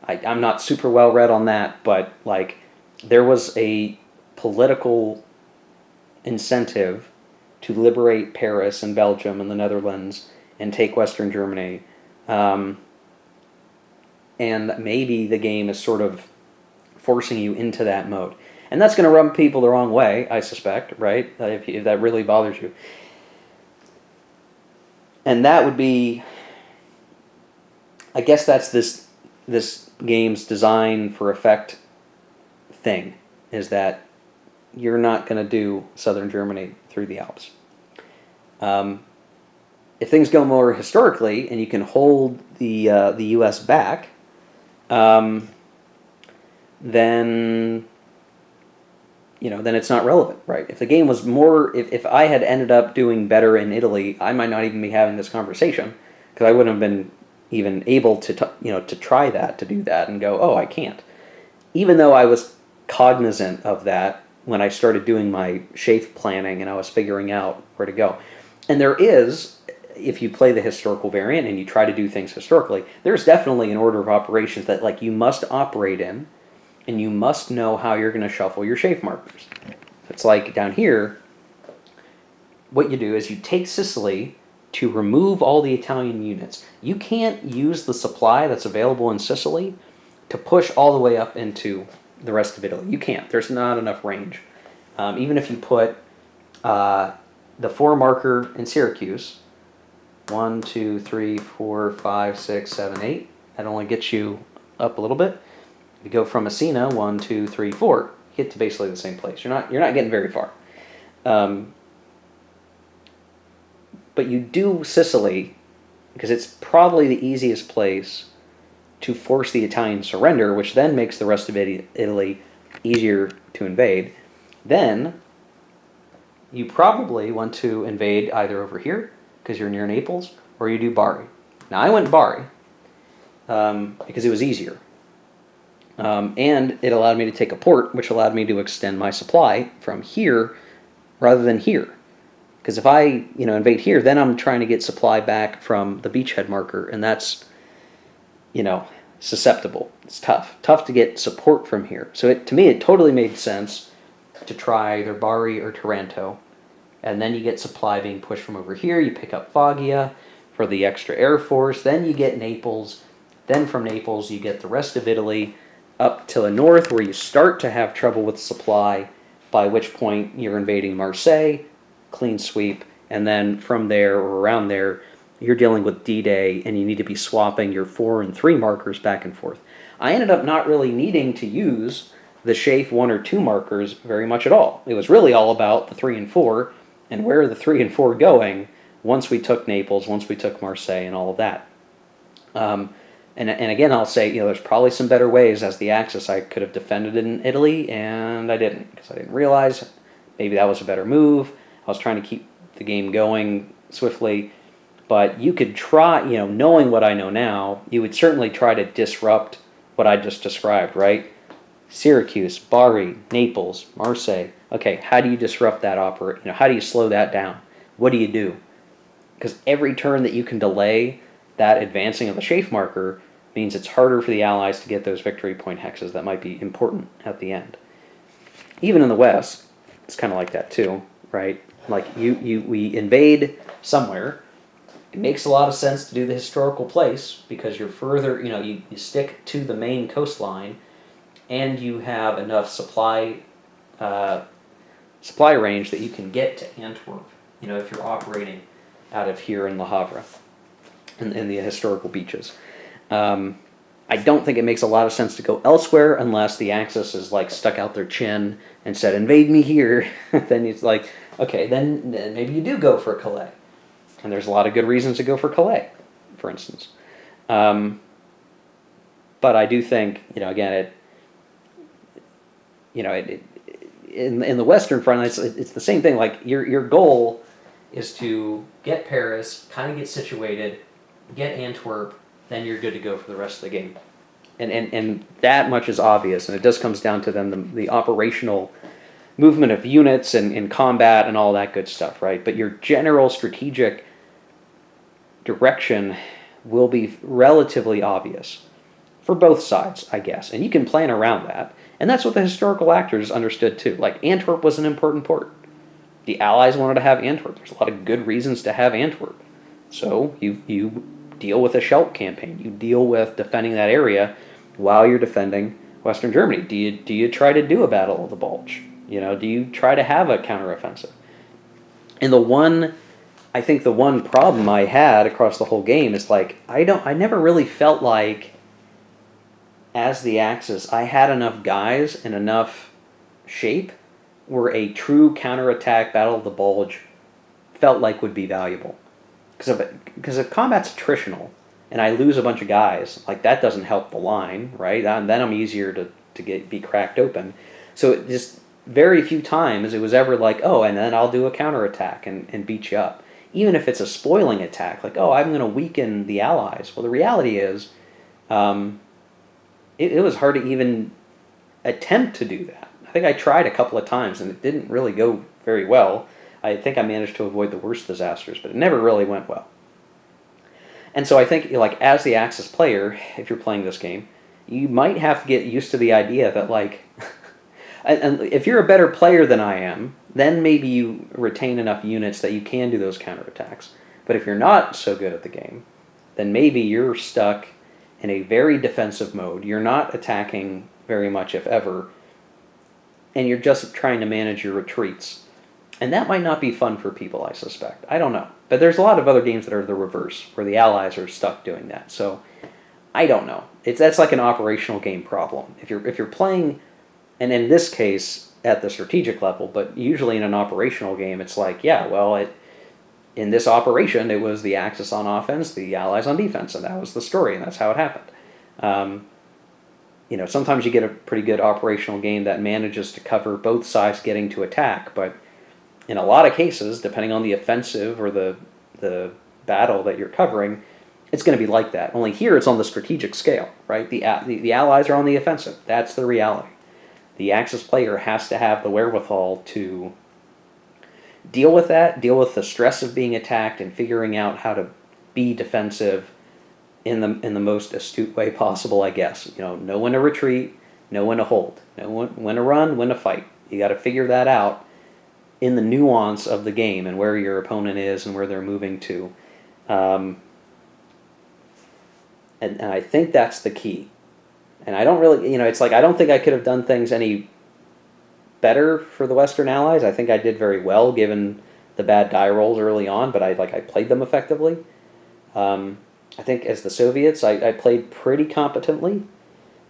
I'm not super well read on that, but, like, there was a political incentive to liberate Paris and Belgium and the Netherlands and take Western Germany. And maybe the game is sort of forcing you into that mode. And that's going to rub people the wrong way, I suspect, right? If that really bothers you. And that would be, I guess that's this game's design for effect thing, is that you're not going to do southern Germany through the Alps. Um, if things go more historically and you can hold the U.S. back, um, then then it's not relevant, right? If the game was more, if I had ended up doing better in Italy, I might not even be having this conversation because I wouldn't have been even able to to try that, to do that, and go, oh, I can't. Even though I was cognizant of that when I started doing my Shafe planning and I was figuring out where to go. And there is, if you play the historical variant and you try to do things historically, there's definitely an order of operations that like you must operate in, and you must know how you're going to shuffle your Shafe markers. It's like down here, what you do is you take Sicily to remove all the Italian units. You can't use the supply that's available in Sicily to push all the way up into the rest of Italy. You can't. There's not enough range. Even if you put the 4 marker in Syracuse, 1, 2, 3, 4, 5, 6, 7, 8, that only gets you up a little bit. You go from Messina, 1, 2, 3, 4, you get to basically the same place. You're not getting very far. But you do Sicily because it's probably the easiest place to force the Italian surrender, which then makes the rest of Italy easier to invade. Then you probably want to invade either over here because you're near Naples, or you do Bari. Now I went Bari because it was easier. And it allowed me to take a port, which allowed me to extend my supply from here rather than here. Because if I, invade here, then I'm trying to get supply back from the beachhead marker, and that's, susceptible. It's tough. Tough to get support from here. So to me, it totally made sense to try either Bari or Taranto. And then you get supply being pushed from over here. You pick up Foggia for the extra Air Force. Then you get Naples. Then from Naples, you get the rest of Italy up to the north, where you start to have trouble with supply, by which point you're invading Marseille, clean sweep, and then from there or around there, you're dealing with D-Day, and you need to be swapping your 4 and 3 markers back and forth. I ended up not really needing to use the Shafe 1 or 2 markers very much at all. It was really all about the 3 and 4, and where are the 3 and 4 going once we took Naples, once we took Marseille, and all of that. And again, I'll say, there's probably some better ways as the Axis I could have defended in Italy, and I didn't, because I didn't realize maybe that was a better move. I was trying to keep the game going swiftly. But you could try, knowing what I know now, you would certainly try to disrupt what I just described, right? Syracuse, Bari, Naples, Marseille. Okay, how do you disrupt that how do you slow that down? What do you do? Because every turn that you can delay that advancing of the Shafe marker means it's harder for the Allies to get those victory point hexes that might be important at the end. Even in the West, it's kind of like that too, right? Like we invade somewhere. It makes a lot of sense to do the historical place because you're further, you stick to the main coastline, and you have enough supply range that you can get to Antwerp, if you're operating out of here in Le Havre, in the historical beaches. I don't think it makes a lot of sense to go elsewhere unless the Axis is like stuck out their chin and said, invade me here. Then it's like, okay, then maybe you do go for Calais. And there's a lot of good reasons to go for Calais, for instance. But I do think, again, in the Western Front, it's the same thing. Like your goal is to get Paris, kind of get situated, get Antwerp, then you're good to go for the rest of the game. And that much is obvious, and it just comes down to then the operational movement of units and combat and all that good stuff, right? But your general strategic direction will be relatively obvious for both sides, I guess. And you can plan around that. And that's what the historical actors understood too. Like, Antwerp was an important port. The Allies wanted to have Antwerp. There's a lot of good reasons to have Antwerp. So you deal with a Scheldt campaign. You deal with defending that area while you're defending Western Germany. Do you try to do a Battle of the Bulge? Do you try to have a counteroffensive? And I think the one problem I had across the whole game is like I never really felt like, as the Axis, I had enough guys and enough shape where a true counterattack Battle of the Bulge felt like would be valuable. Because if combat's attritional and I lose a bunch of guys, like that doesn't help the line, right? Then I'm easier to be cracked open. So it just very few times it was ever like, oh, and then I'll do a counterattack and beat you up. Even if it's a spoiling attack, like, oh, I'm going to weaken the allies. Well, the reality is, it was hard to even attempt to do that. I think I tried a couple of times and it didn't really go very well. I think I managed to avoid the worst disasters, but it never really went well. And so I think, like, as the Axis player, if you're playing this game, you might have to get used to the idea that, like, and if you're a better player than I am, then maybe you retain enough units that you can do those counterattacks. But if you're not so good at the game, then maybe you're stuck in a very defensive mode. You're not attacking very much, if ever, and you're just trying to manage your retreats. And that might not be fun for people, I suspect. I don't know. But there's a lot of other games that are the reverse, where the allies are stuck doing that. So I don't know. That's like an operational game problem. If you're playing, and in this case at the strategic level, but usually in an operational game, it's like, yeah, well, in this operation, it was the Axis on offense, the Allies on defense, and that was the story, and that's how it happened. Sometimes you get a pretty good operational game that manages to cover both sides getting to attack, but in a lot of cases, depending on the offensive or the battle that you're covering, it's going to be like that. Only here it's on the strategic scale, right? The Allies are on the offensive. That's the reality. The Axis player has to have the wherewithal to deal with that, deal with the stress of being attacked, and figuring out how to be defensive in the most astute way possible, I guess. Know when to retreat, know when to hold, know when to run, when to fight. You got to figure that out in the nuance of the game and where your opponent is and where they're moving to. And I think that's the key. And I don't really, it's like I don't think I could have done things any better for the Western Allies. I think I did very well given the bad die rolls early on, but I played them effectively. I think as the Soviets, I played pretty competently.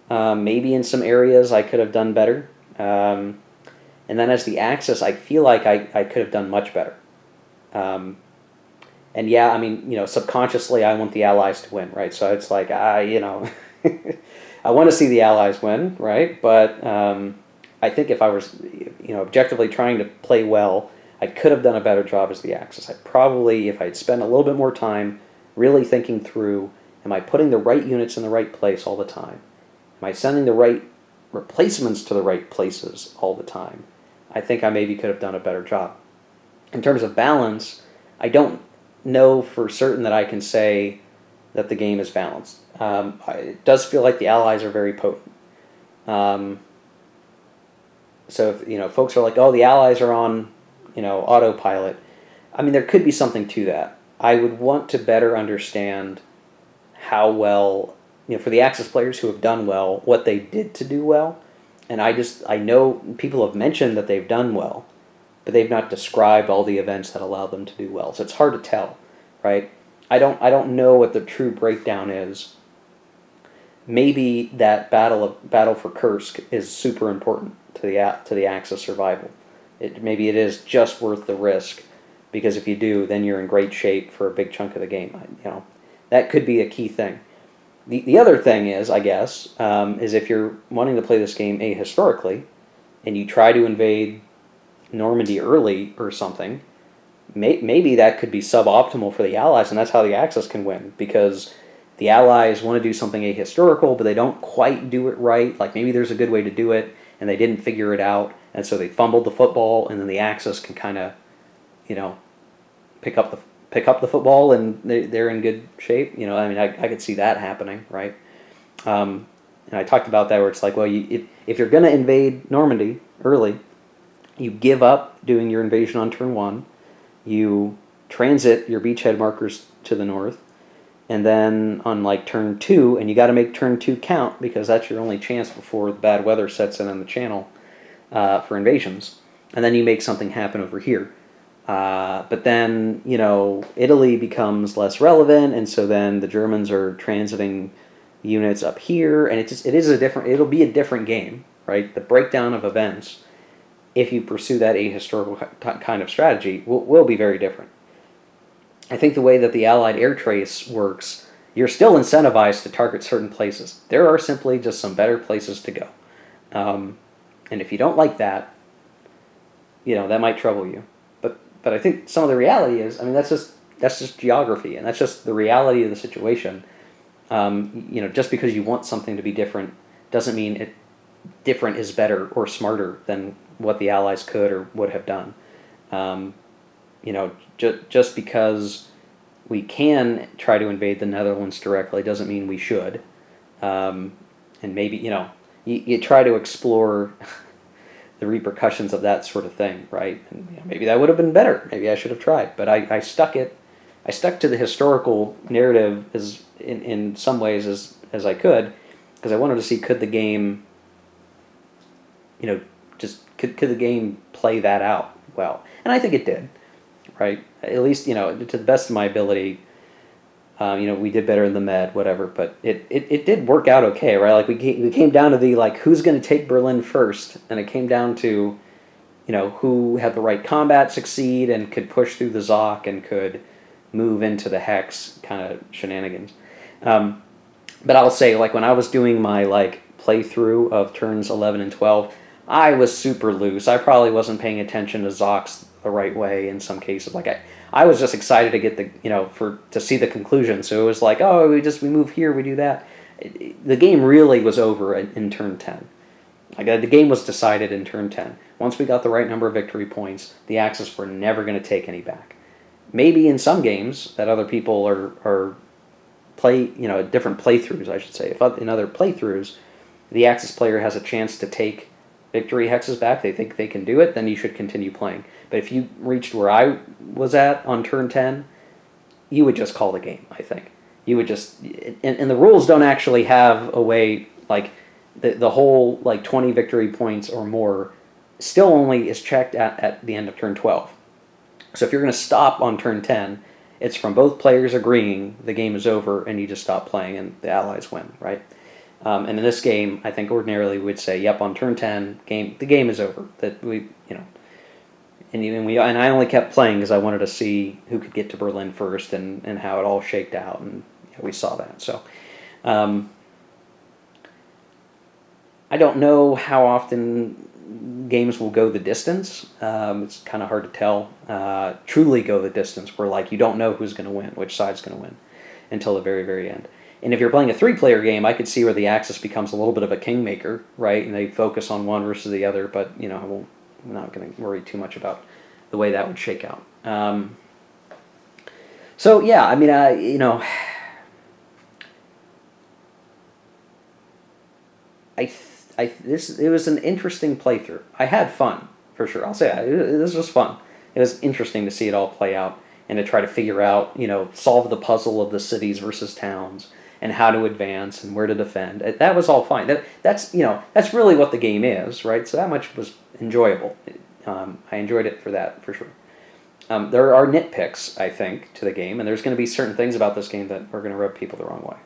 Maybe in some areas I could have done better. And then as the Axis, I feel like I could have done much better. And yeah, subconsciously I want the Allies to win, right? So it's like, I want to see the Allies win, right? But I think if I was, objectively trying to play well, I could have done a better job as the Axis. I probably, if I'd spent a little bit more time really thinking through, am I putting the right units in the right place all the time? Am I sending the right replacements to the right places all the time? I think I maybe could have done a better job. In terms of balance, I don't know for certain that I can say that the game is balanced. It does feel like the Allies are very potent. So if folks are like, oh, the Allies are on autopilot, there could be something to that. I would want to better understand how well, for the Axis players who have done well, what they did to do well. And I know people have mentioned that they've done well, but they've not described all the events that allow them to do well. So it's hard to tell, right? I don't know what the true breakdown is. Maybe that battle for Kursk is super important to the Axis survival. Maybe it is just worth the risk, because if you do, then you're in great shape for a big chunk of the game. That could be a key thing. The other thing is, I guess, is if you're wanting to play this game ahistorically, and you try to invade Normandy early or something, maybe that could be suboptimal for the Allies, and that's how the Axis can win, because the Allies want to do something ahistorical, but they don't quite do it right. Like maybe there's a good way to do it, and they didn't figure it out, and so they fumbled the football, and then the Axis can kind of, pick up the football, and they're in good shape. I could see that happening, right? And I talked about that where it's like, well, if you're going to invade Normandy early, you give up doing your invasion on turn 1, you transit your beachhead markers to the north, and then on turn 2, and you got to make turn 2 count, because that's your only chance before the bad weather sets in on the channel for invasions, and then you make something happen over here. But then, Italy becomes less relevant, and so then the Germans are transiting units up here, and it'll be a different game, right? The breakdown of events, if you pursue that ahistorical kind of strategy, will be very different. I think the way that the Allied air trace works, you're still incentivized to target certain places. There are simply just some better places to go. And if you don't like that, that might trouble you. But I think some of the reality is, I mean, that's just geography, and that's just the reality of the situation. Just because you want something to be different doesn't mean different is better or smarter than what the Allies could or would have done. Just because we can try to invade the Netherlands directly doesn't mean we should. And maybe, you try to explore the repercussions of that sort of thing, right? And maybe that would have been better. Maybe I should have tried. But I stuck to the historical narrative as in some ways as I could, because I wanted to see could the game, could the game play that out well, and I think it did, right? At least to the best of my ability. We did better in the Med, whatever, but it did work out okay, right? Like we came down to the who's going to take Berlin first, and it came down to who had the right combat succeed and could push through the Zoc and could move into the Hex kind of shenanigans. But I'll say, when I was doing my playthrough of turns 11 and 12, I was super loose. I probably wasn't paying attention to Zocs the right way in some cases. I was just excited to get to see the conclusion. So it was we move here, we do that. The game really was over in turn 10. The game was decided in turn 10. Once we got the right number of victory points, the Axis were never going to take any back. Maybe in some games that other people are different playthroughs, I should say. If in other playthroughs, the Axis player has a chance to take victory hexes back, they think they can do it, then you should continue playing. But if you reached where I was at on turn 10, you would just call the game, I think. You would just... And the rules don't actually have a way, the whole, 20 victory points or more still only is checked at the end of turn 12. So if you're going to stop on turn 10, it's from both players agreeing the game is over and you just stop playing and the Allies win, right? And in this game, I think ordinarily we'd say, yep, on turn 10, the game is over. That and I only kept playing because I wanted to see who could get to Berlin first and how it all shaked out, and we saw that. So I don't know how often games will go the distance. It's kind of hard to tell. Truly go the distance where you don't know who's going to win, which side's going to win, until the very, very end. And if you're playing a 3-player game, I could see where the Axis becomes a little bit of a kingmaker, right? And they focus on one versus the other, but I'm not going to worry too much about the way that would shake out. So yeah, I mean, it was an interesting playthrough. I had fun for sure. I'll say this was fun. It was interesting to see it all play out and to try to figure out, solve the puzzle of the cities versus towns and how to advance and where to defend. That was all fine. That's really what the game is, right? So that much was enjoyable. I enjoyed it for that, for sure. There are nitpicks, I think, to the game, and there's going to be certain things about this game that are going to rub people the wrong way.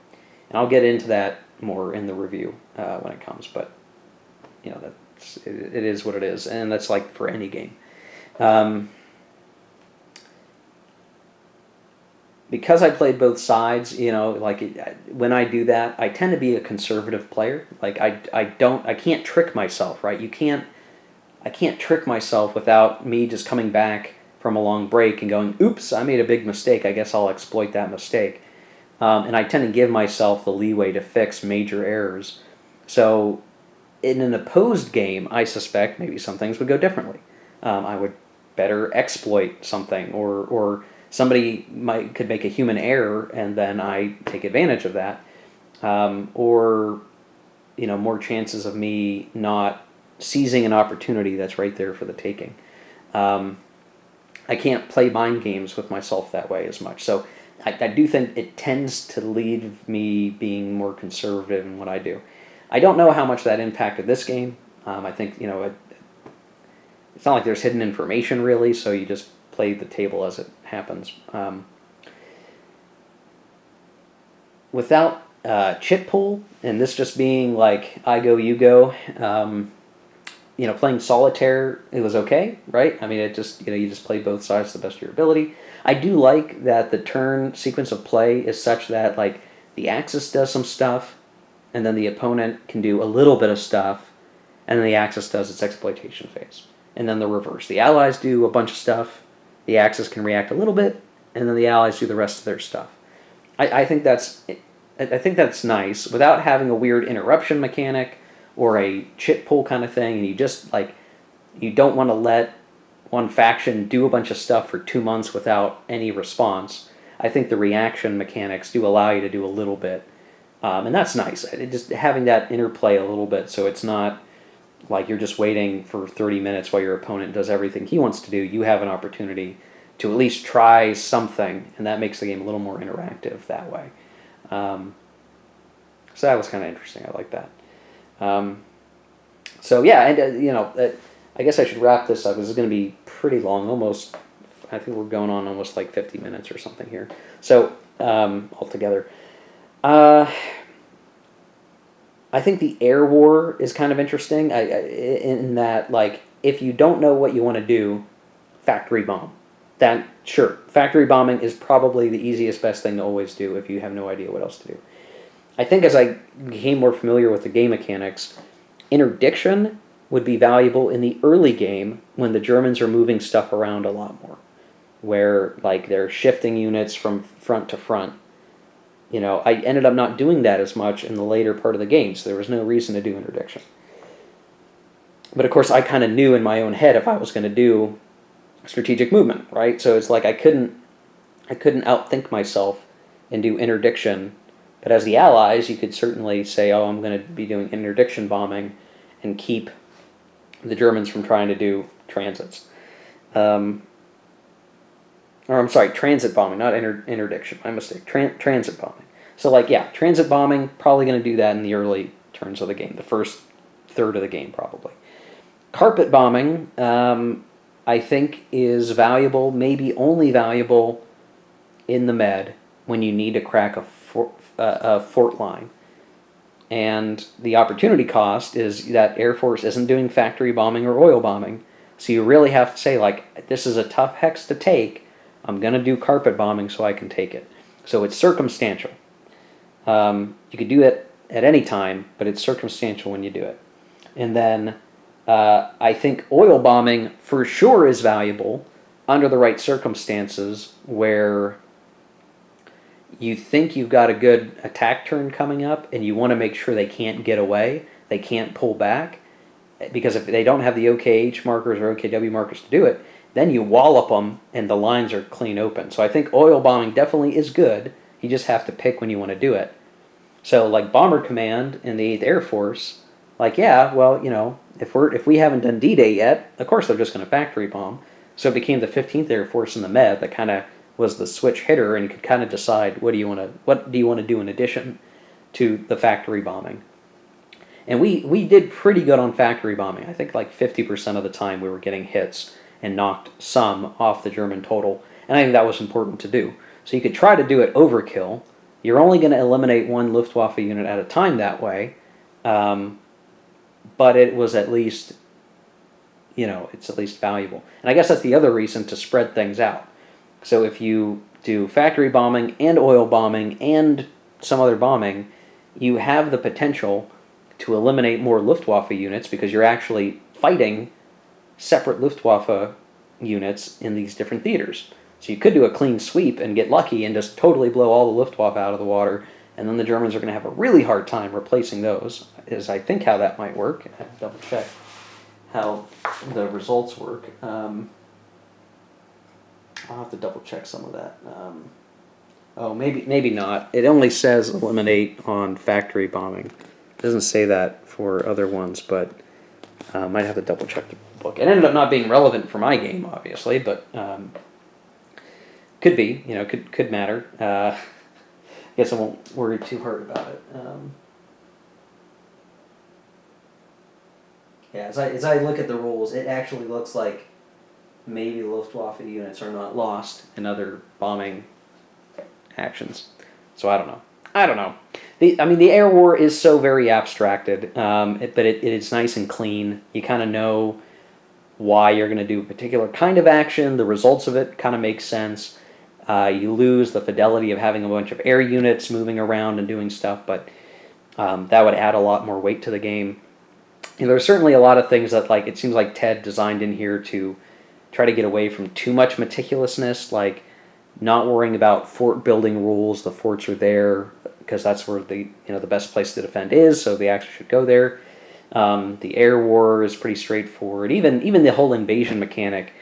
And I'll get into that more in the review when it comes, but it is what it is, and that's for any game. Because I played both sides, when I do that, I tend to be a conservative player. I can't trick myself, right? I can't trick myself without me just coming back from a long break and going, oops, I made a big mistake. I guess I'll exploit that mistake. And I tend to give myself the leeway to fix major errors. So in an opposed game, I suspect maybe some things would go differently. I would better exploit something, or somebody could make a human error, and then I take advantage of that. Or more chances of me not seizing an opportunity that's right there for the taking. I can't play mind games with myself that way as much. So I do think it tends to leave me being more conservative in what I do. I don't know how much that impacted this game. I think, it's not like there's hidden information really, so you just play the table as it happens. Without chit pool, and this just being I go, you go, playing solitaire, it was okay, right? I mean, it just, you just play both sides to the best of your ability. I do like that the turn sequence of play is such that, like, the Axis does some stuff, and then the opponent can do a little bit of stuff, and then the Axis does its exploitation phase. And then the reverse. The Allies do a bunch of stuff, the Axis can react a little bit, and then the Allies do the rest of their stuff. I think that's nice, without having a weird interruption mechanic or a chit pull kind of thing, and you just, like, you don't want to let one faction do a bunch of stuff for 2 months without any response. I think the reaction mechanics do allow you to do a little bit, and that's nice. Just having that interplay a little bit, so it's not like you're just waiting for 30 minutes while your opponent does everything he wants to do. You have an opportunity to at least try something, and that makes the game a little more interactive that way. So that was kind of interesting. I like that. So yeah, and I guess I should wrap this up. This is going to be pretty long, almost. I think we're going on almost like 50 minutes or something here. So altogether, I think the air war is kind of interesting. In that, like, if you don't know what you want to do, factory bomb. That, sure, factory bombing is probably the easiest, best thing to always do if you have no idea what else to do. I think as I became more familiar with the game mechanics, interdiction would be valuable in the early game when the Germans are moving stuff around a lot more, where, like, they're shifting units from front to front. I ended up not doing that as much in the later part of the game, so there was no reason to do interdiction. But of course, I kind of knew in my own head if I was going to do strategic movement, right? So it's like I couldn't outthink myself and do interdiction. But as the Allies, you could certainly say, oh, I'm going to be doing interdiction bombing and keep the Germans from trying to do transits. Or I'm sorry, transit bombing, not interdiction. My mistake. Transit bombing. So, like, yeah, transit bombing, probably going to do that in the early turns of the game, the first third of the game, probably. Carpet bombing, I think, is valuable, maybe only valuable in the Med when you need to crack a fort line. And the opportunity cost is that Air Force isn't doing factory bombing or oil bombing, so you really have to say, like, this is a tough hex to take, I'm going to do carpet bombing so I can take it. So it's circumstantial. You could do it at any time, but it's circumstantial when you do it. And then I think oil bombing for sure is valuable under the right circumstances where you think you've got a good attack turn coming up and you want to make sure they can't get away, they can't pull back, because if they don't have the OKH markers or OKW markers to do it, then you wallop them and the lines are clean open. So I think oil bombing definitely is good. You just have to pick when you want to do it. So, like, Bomber Command in the 8th Air Force, like, yeah, well, if we haven't done D-Day yet, of course they're just going to factory bomb. So it became the 15th Air Force in the Med that kind of was the switch hitter, and you could kind of decide what do you want to do in addition to the factory bombing. And we did pretty good on factory bombing. I think like 50% of the time we were getting hits and knocked some off the German total, and I think that was important to do. So you could try to do it overkill. You're only going to eliminate one Luftwaffe unit at a time that way, but it was at least, it's at least valuable. And I guess that's the other reason to spread things out. So if you do factory bombing and oil bombing and some other bombing, you have the potential to eliminate more Luftwaffe units because you're actually fighting separate Luftwaffe units in these different theaters. So you could do a clean sweep and get lucky and just totally blow all the Luftwaffe out of the water, and then the Germans are going to have a really hard time replacing those, is I think how that might work. I have to double check how the results work. I'll have to double check some of that. Maybe not. It only says eliminate on factory bombing. It doesn't say that for other ones, but I might have to double check the book. It ended up not being relevant for my game, obviously, but could be. Could matter. I guess I won't worry too hard about it. Yeah, as I look at the rules, it actually looks like maybe Luftwaffe units are not lost in other bombing actions. So I don't know. the air war is so very abstracted, but it is nice and clean. You kind of know why you're going to do a particular kind of action. The results of it kind of make sense. You lose the fidelity of having a bunch of air units moving around and doing stuff, but that would add a lot more weight to the game. There's certainly a lot of things that, like, it seems like Ted designed in here to try to get away from too much meticulousness, like not worrying about fort building rules. The forts are there because that's where the best place to defend is, so the action should go there. The air war is pretty straightforward. Even the whole invasion mechanic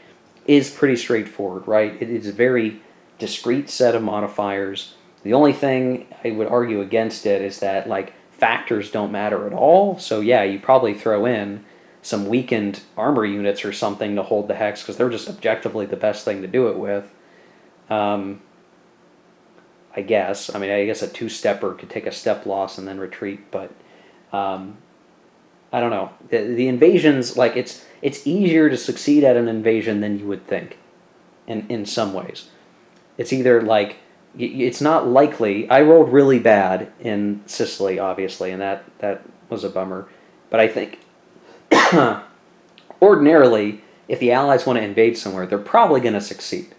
is pretty straightforward, right? It is a very discrete set of modifiers. The only thing I would argue against it is that, like, factors don't matter at all. So yeah, you probably throw in some weakened armor units or something to hold the hex because they're just objectively the best thing to do it with. I guess. I guess a two-stepper could take a step loss and then retreat, but I don't know. The invasions, like, it's easier to succeed at an invasion than you would think in some ways. It's either like, it's not likely. I rolled really bad in Sicily, obviously, and that was a bummer. But I think ordinarily, if the Allies want to invade somewhere, they're probably going to succeed.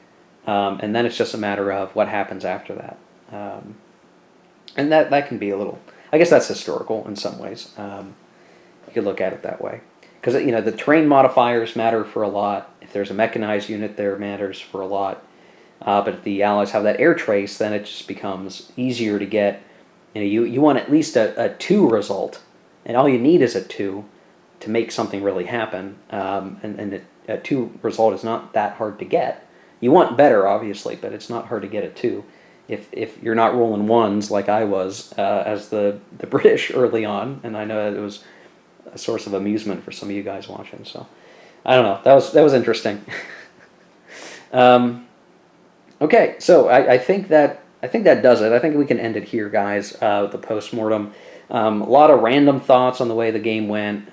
And then it's just a matter of what happens after that. And that can be a little, I guess that's historical in some ways. You could look at it that way. Because, the terrain modifiers matter for a lot. If there's a mechanized unit there, it matters for a lot. But if the Allies have that air trace, then it just becomes easier to get. You want at least a 2 result, and all you need is a 2 to make something really happen. And a 2 result is not that hard to get. You want better, obviously, but it's not hard to get a 2. If you're not rolling 1s like I was as the British early on, and I know it was a source of amusement for some of you guys watching. So I don't know. That was interesting. Okay, so I think that does it. I think we can end it here, guys. With the post-mortem. A lot of random thoughts on the way the game went.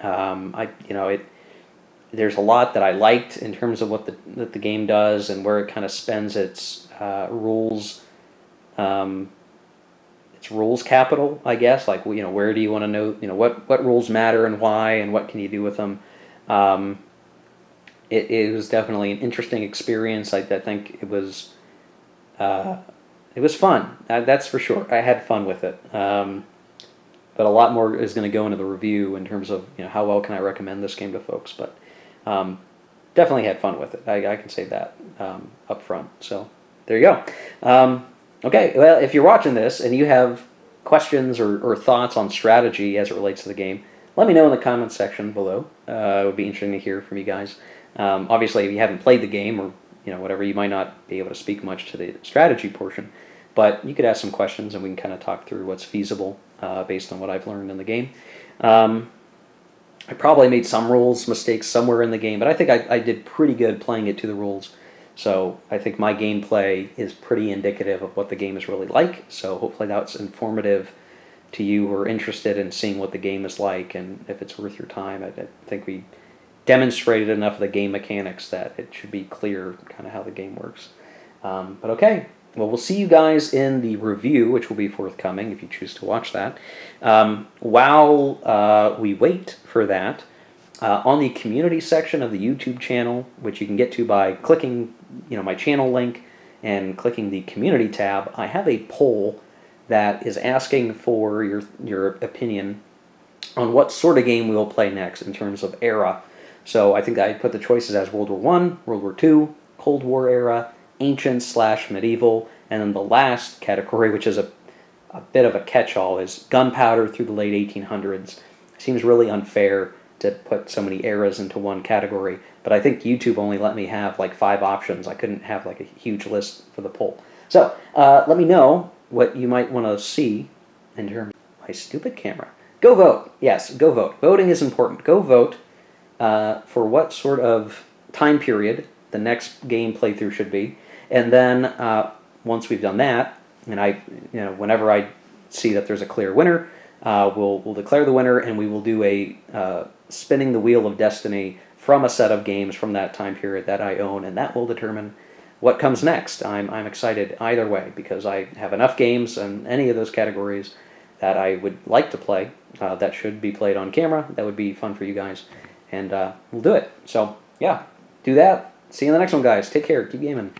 There's a lot that I liked in terms of what the game does and where it kind of spends its rules. Its rules capital, I guess. Like, where do you want to know? What rules matter and why, and what can you do with them? It was definitely an interesting experience. I think it was. It was fun, that's for sure. I had fun with it. But a lot more is going to go into the review in terms of how well can I recommend this game to folks. But definitely had fun with it. I can say that up front. So there you go. Okay, well, if you're watching this and you have questions or thoughts on strategy as it relates to the game, let me know in the comments section below. It would be interesting to hear from you guys. Obviously, if you haven't played the game or whatever, you might not be able to speak much to the strategy portion, but you could ask some questions and we can kind of talk through what's feasible based on what I've learned in the game. I probably made some rules mistakes somewhere in the game, but I think I did pretty good playing it to the rules. So I think my gameplay is pretty indicative of what the game is really like. So hopefully that's informative to you who are interested in seeing what the game is like and if it's worth your time. I think we demonstrated enough of the game mechanics that it should be clear kind of how the game works. But okay, well, we'll see you guys in the review, which will be forthcoming if you choose to watch that. While we wait for that, on the community section of the YouTube channel, which you can get to by clicking my channel link and clicking the community tab, I have a poll that is asking for your opinion on what sort of game we will play next in terms of era. So I think I put the choices as World War I, World War II, Cold War era, ancient/medieval, and then the last category, which is a bit of a catch-all, is gunpowder through the late 1800s. It seems really unfair to put so many eras into one category, but I think YouTube only let me have like 5 options. I couldn't have like a huge list for the poll. So let me know what you might want to see in terms of my stupid camera. Go vote. Yes, go vote. Voting is important. Go vote for what sort of time period the next game playthrough should be, and then once we've done that, and whenever I see that there's a clear winner, we'll declare the winner, and we will do a spinning the wheel of destiny from a set of games from that time period that I own, and that will determine what comes next. I'm excited either way because I have enough games in any of those categories that I would like to play that should be played on camera. That would be fun for you guys. And we'll do it. So, yeah, do that. See you in the next one, guys. Take care. Keep gaming.